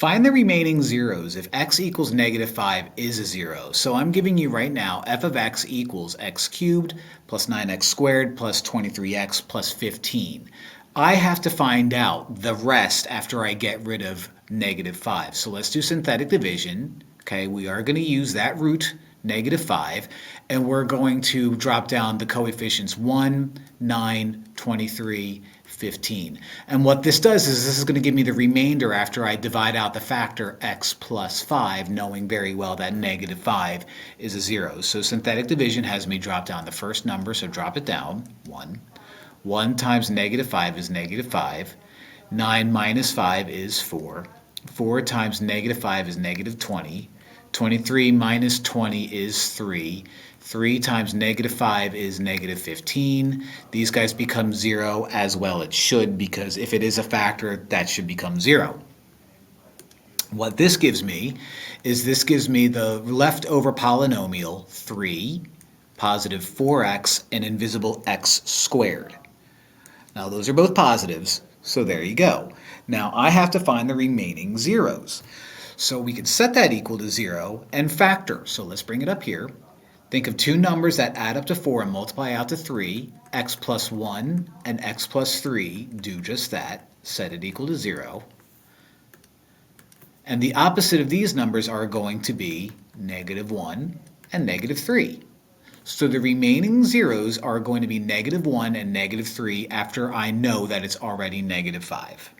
Find the remaining zeros if x equals negative 5 is a zero. So I'm giving you right now f of x equals x cubed plus 9x squared plus 23x plus 15. I have to find out the rest after I get rid of negative 5. So let's do synthetic division. Okay, we are going to use that root, negative 5, and we're going to drop down the coefficients 1, 9, 23, 15. And what this does is this is going to give me the remainder after I divide out the factor x plus 5, knowing very well that negative 5 is a 0. So synthetic division has me drop down the first number, so drop it down, 1. 1 times negative 5 is negative 5. 9 minus 5 is 4. 4 times negative 5 is negative 20. 23 minus 20 is 3. 3 times negative 5 is negative 15. These guys become 0 as well it should, because if it is a factor, that should become 0. What this gives me is this gives me the leftover polynomial 3, positive 4x, and invisible x squared. Now those are both positives, so there you go. Now I have to find the remaining zeros. So we can set that equal to 0 and factor. So let's bring it up here. Think of two numbers that add up to 4 and multiply out to 3. X plus 1 and x plus 3 do just that. Set it equal to 0. And the opposite of these numbers are going to be negative 1 and negative 3. So the remaining zeros are going to be negative 1 and negative 3 after I know that it's already negative 5.